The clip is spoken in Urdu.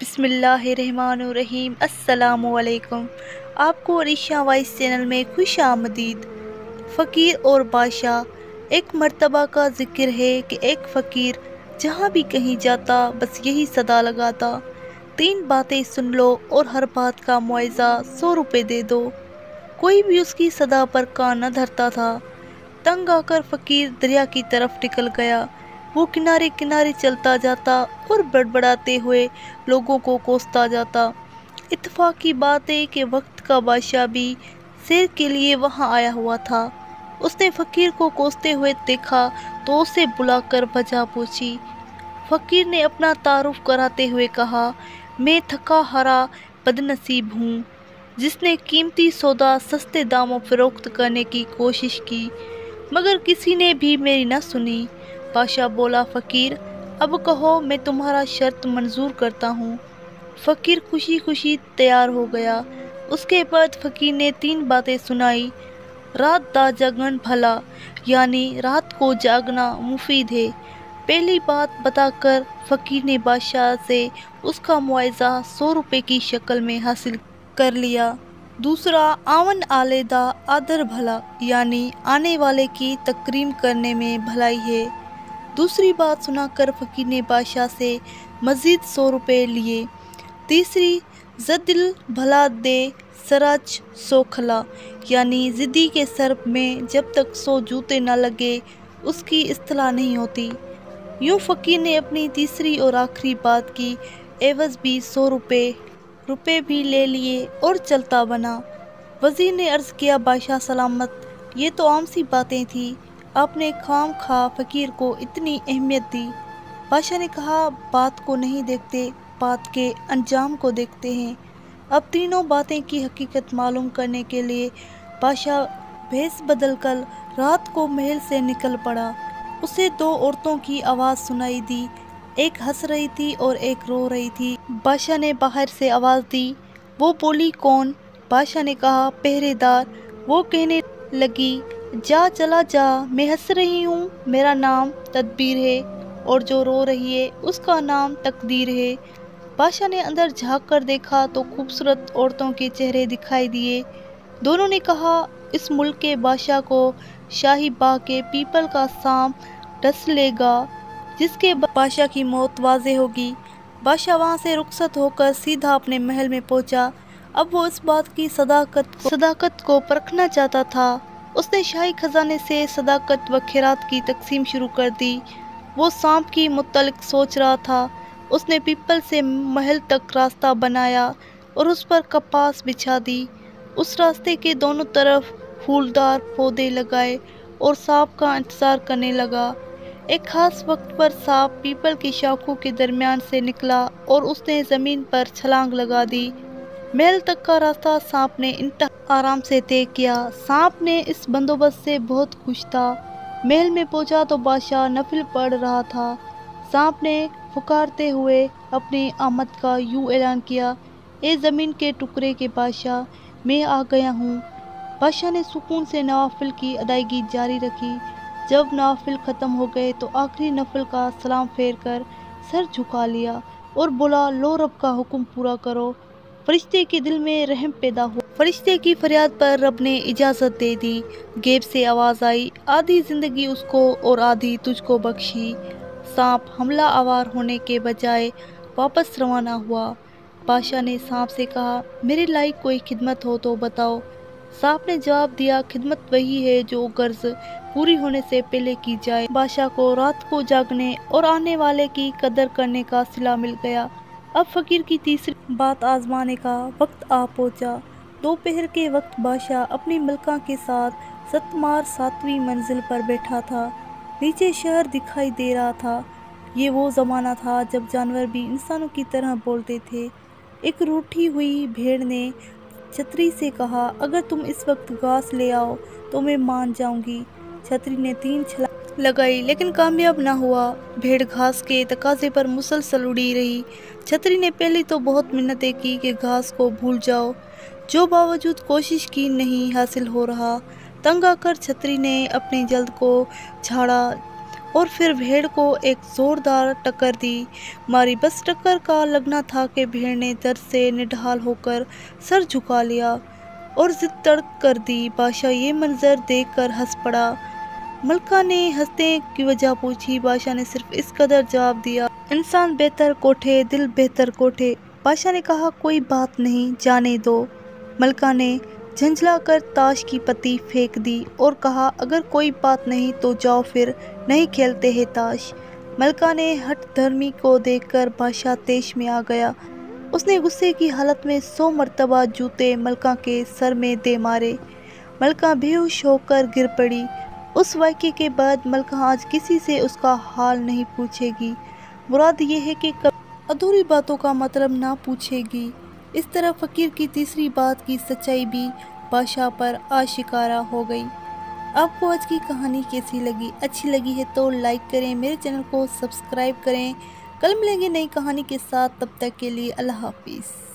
بسم اللہ الرحمن الرحیم۔ السلام علیکم۔ آپ کو عریشہ وائس چینل میں خوش آمدید۔ فقیر اور بادشاہ۔ ایک مرتبہ کا ذکر ہے کہ ایک فقیر جہاں بھی کہیں جاتا بس یہی صدا لگاتا، 3 باتیں سن لو اور ہر بات کا معاوضہ 100 روپے دے دو۔ کوئی بھی اس کی صدا پر کان نہ دھرتا تھا۔ تنگ آ کر فقیر دریا کی طرف نکل گیا۔ وہ کنارے کنارے چلتا جاتا اور بڑبڑاتے ہوئے لوگوں کو کوستا جاتا۔ اتفاق کی بات ہے کہ وقت کا بادشاہ بھی سیر کے لیے وہاں آیا ہوا تھا۔ اس نے فقیر کو کوستے ہوئے دیکھا تو اسے بلا کر وجہ پوچھی۔ فقیر نے اپنا تعارف کراتے ہوئے کہا، میں تھکا ہارا بدنصیب ہوں جس نے قیمتی سودا سستے داموں فروخت کرنے کی کوشش کی مگر کسی نے بھی میری نہ سنی۔ بادشاہ بولا، فقیر اب کہو، میں تمہارا شرط منظور کرتا ہوں۔ فقیر خوشی خوشی تیار ہو گیا۔ اس کے بعد فقیر نے 3 باتیں سنائی۔ رات دا جاگن بھلا، یعنی رات کو جاگنا مفید ہے۔ پہلی بات بتا کر فقیر نے بادشاہ سے اس کا معاوضہ 100 روپے کی شکل میں حاصل کر لیا۔ دوسرا، آون آلے دا آدر بھلا، یعنی آنے والے کی تکریم کرنے میں بھلائی ہے۔ دوسری بات سنا کر فقیر نے بادشاہ سے مزید 100 روپے لیے۔ تیسری، زدل بھلا دے سرچ سو کھلا، یعنی ضدی کے سر میں جب تک 100 جوتے نہ لگے اس کی اصلاح نہیں ہوتی۔ یوں فقیر نے اپنی تیسری اور آخری بات کی عوض بھی 100 روپے بھی لے لیے اور چلتا بنا۔ وزیر نے عرض کیا، بادشاہ سلامت، یہ تو عام سی باتیں تھیں، آپ نے خام خواہ فقیر کو اتنی اہمیت دی۔ بادشاہ نے کہا، بات کو نہیں دیکھتے، بات کے انجام کو دیکھتے ہیں۔ اب تینوں باتیں کی حقیقت معلوم کرنے کے لیے بادشاہ بھیس بدل کر رات کو محل سے نکل پڑا۔ اسے 2 عورتوں کی آواز سنائی دی، ایک ہنس رہی تھی اور ایک رو رہی تھی۔ بادشاہ نے باہر سے آواز دی، وہ بولی کون؟ بادشاہ نے کہا، پہرے دار۔ وہ کہنے لگی، جا چلا جا، میں ہنس رہی ہوں، میرا نام تدبیر ہے، اور جو رو رہی ہے اس کا نام تقدیر ہے۔ بادشاہ نے اندر جھانک کر دیکھا تو خوبصورت عورتوں کے چہرے دکھائی دیے۔ دونوں نے کہا، اس ملک کے بادشاہ کو شاہی باغ کے پیپل کا سام ڈس لے گا، جس کے بعد بادشاہ کی موت واضح ہوگی۔ بادشاہ وہاں سے رخصت ہو کر سیدھا اپنے محل میں پہنچا۔ اب وہ اس بات کی صداقت کو پرکھنا چاہتا تھا۔ اس نے شاہی خزانے سے صدقات و خیرات کی تقسیم شروع کر دی۔ وہ سانپ کی متعلق سوچ رہا تھا۔ اس نے پیپل سے محل تک راستہ بنایا اور اس پر کپاس بچھا دی۔ اس راستے کے دونوں طرف پھولدار پودے لگائے اور سانپ کا انتظار کرنے لگا۔ ایک خاص وقت پر سانپ پیپل کی شاخوں کے درمیان سے نکلا اور اس نے زمین پر چھلانگ لگا دی۔ محل تک کا راستہ سانپ نے انتہائی آرام سے طے کیا۔ سانپ نے اس بندوبست سے بہت خوش تھا۔ محل میں پہنچا تو بادشاہ نفل پڑھ رہا تھا۔ سانپ نے پھکارتے ہوئے اپنی آمد کا یوں اعلان کیا، اے زمین کے ٹکڑے کے بادشاہ، میں آ گیا ہوں۔ بادشاہ نے سکون سے نوافل کی ادائیگی جاری رکھی۔ جب نوافل ختم ہو گئے تو آخری نفل کا سلام پھیر کر سر جھکا لیا اور بولا، لو رب کا حکم پورا کرو۔ فرشتے کے دل میں رحم پیدا ہوا۔ فرشتے کی فریاد پر رب نے اجازت دے دی۔ غیب سے آواز آئی، آدھی زندگی اس کو اور آدھی تجھ کو بخشی۔ سانپ حملہ آور ہونے کے بجائے واپس روانہ ہوا۔ بادشاہ نے سانپ سے کہا، میرے لائق کوئی خدمت ہو تو بتاؤ۔ سانپ نے جواب دیا، خدمت وہی ہے جو غرض پوری ہونے سے پہلے کی جائے۔ بادشاہ کو رات کو جاگنے اور آنے والے کی قدر کرنے کا صلہ مل گیا۔ اب فقیر کی تیسری بات آزمانے کا وقت آ پہنچا۔ دوپہر کے وقت بادشاہ اپنی ملکہ کے ساتھ ستمار 7ویں منزل پر بیٹھا تھا۔ نیچے شہر دکھائی دے رہا تھا۔ یہ وہ زمانہ تھا جب جانور بھی انسانوں کی طرح بولتے تھے۔ ایک روٹھی ہوئی بھیڑ نے چھتری سے کہا، اگر تم اس وقت گھاس لے آؤ تو میں مان جاؤں گی۔ چھتری نے 3 چھلانگ لگائی لیکن کامیاب نہ ہوا۔ بھیڑ گھاس کے تقاضے پر مسلسل اڑی رہی۔ چھتری نے پہلے تو بہت منتیں کی کہ گھاس کو بھول جاؤ، جو باوجود کوشش کی نہیں حاصل ہو رہا۔ تنگ آ کر چھتری نے اپنے جلد کو جھاڑا اور پھر بھیڑ کو ایک زوردار ٹکر دی ماری۔ بس ٹکر کا لگنا تھا کہ بھیڑ نے درد سے نڈھال ہو کر سر جھکا لیا اور ضد ترک کر دی۔ بادشاہ یہ منظر دیکھ کر ہنس پڑا۔ ملکہ نے ہنسنے کی وجہ پوچھی۔ بادشاہ نے صرف اس قدر جواب دیا، انسان بہتر کوٹھے دل بہتر کوٹھے۔ بادشاہ نے کہا کوئی بات نہیں، جانے دو۔ ملکہ نے جھنجھلا کر تاش کی پتی پھینک دی اور کہا اگر کوئی بات نہیں تو جاؤ، پھر نہیں کھیلتے ہیں تاش۔ ملکہ نے ہٹ دھرمی کو دیکھ کر بادشاہ طیش میں آ گیا۔ اس نے غصے کی حالت میں 100 مرتبہ جوتے ملکہ کے سر میں دے مارے۔ ملکہ بے ہوش ہو کر گر پڑی۔ اس واقعے کے بعد ملکہ آج کسی سے اس کا حال نہیں پوچھے گی۔ مراد یہ ہے کہ کبھی ادھوری باتوں کا مطلب نہ پوچھے گی۔ اس طرح فقیر کی تیسری بات کی سچائی بھی بادشاہ پر آشکارا ہو گئی۔ آپ کو آج کی کہانی کیسی لگی؟ اچھی لگی ہے تو لائک کریں، میرے چینل کو سبسکرائب کریں۔ کل ملیں گے نئی کہانی کے ساتھ، تب تک کے لیے اللہ حافظ۔